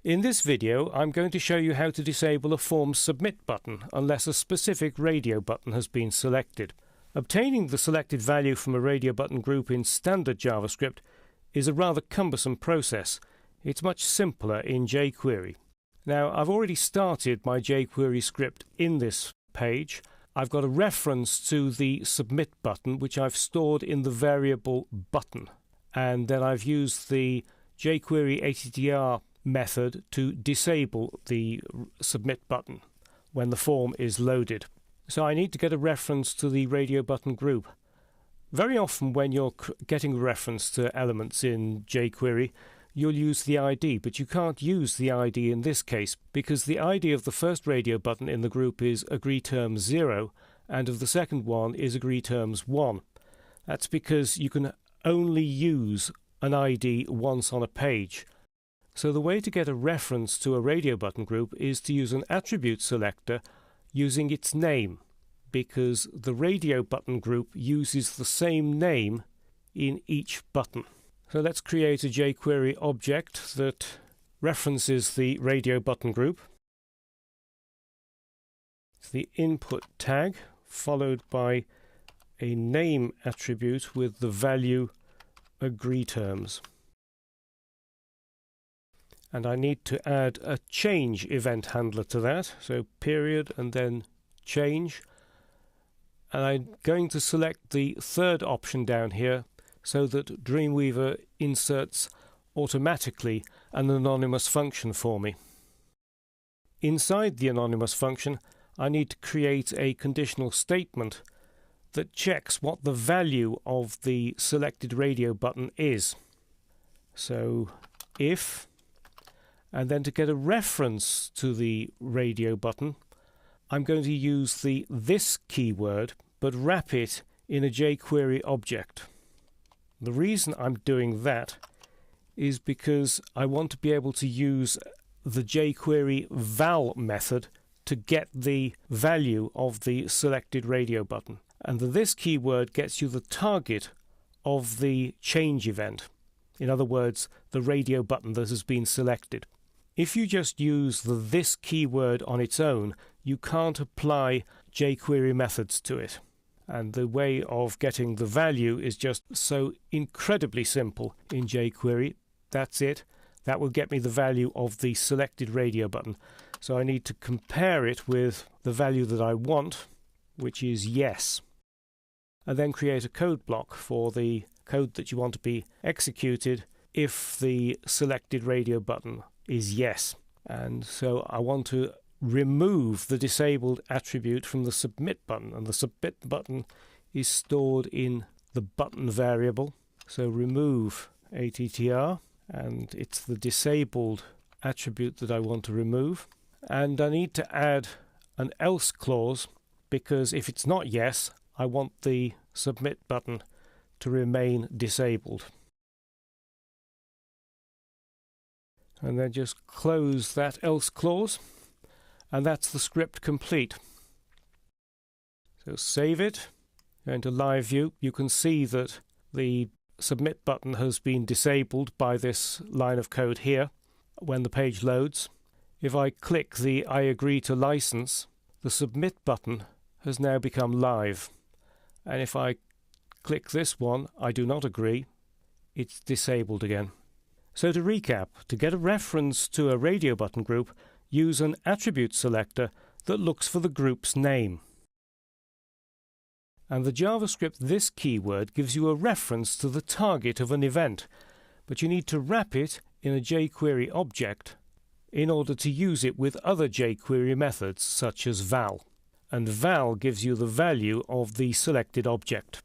In this video, I'm going to show you how to disable a form submit button unless a specific radio button has been selected. Obtaining the selected value from a radio button group in standard JavaScript is a rather cumbersome process. It's much simpler in jQuery. Now, I've already started my jQuery script in this page. I've got a reference to the submit button, which I've stored in the variable button. And then I've used the jQuery attr method to disable the submit button when the form is loaded. So I need to get a reference to the radio button group. Very often when you're getting a reference to elements in jQuery, you'll use the ID, but you can't use the ID in this case because the ID of the first radio button in the group is agreeTerms 0 and of the second one is agreeTerms 1. That's because you can only use an ID once on a page. So the way to get a reference to a radio button group is to use an attribute selector using its name, because the radio button group uses the same name in each button. So let's create a jQuery object that references the radio button group. It's the input tag followed by a name attribute with the value agreeTerms. And I need to add a change event handler to that, so period and then change. And I'm going to select the third option down here so that Dreamweaver inserts automatically an anonymous function for me. Inside the anonymous function, I need to create a conditional statement that checks what the value of the selected radio button is. So if, and then to get a reference to the radio button, I'm going to use the this keyword, but wrap it in a jQuery object. The reason I'm doing that is because I want to be able to use the jQuery val method to get the value of the selected radio button. And the this keyword gets you the target of the change event. In other words, the radio button that has been selected. If you just use the this keyword on its own, you can't apply jQuery methods to it. And the way of getting the value is just so incredibly simple in jQuery. That's it. That will get me the value of the selected radio button. So I need to compare it with the value that I want, which is yes. And then create a code block for the code that you want to be executed if the selected radio button is yes. And so I want to remove the disabled attribute from the submit button, and the submit button is stored in the button variable. So remove attr, and it's the disabled attribute that I want to remove. And I need to add an else clause, because if it's not yes, I want the submit button to remain disabled. And then just close that else clause, and that's the script complete. So save it, go into live view. You can see that the submit button has been disabled by this line of code here when the page loads. If I click the I agree to license, the submit button has now become live. And if I click this one, I do not agree, it's disabled again. So to recap, to get a reference to a radio button group, use an attribute selector that looks for the group's name. And the JavaScript this keyword gives you a reference to the target of an event, but you need to wrap it in a jQuery object in order to use it with other jQuery methods such as val. And val gives you the value of the selected object.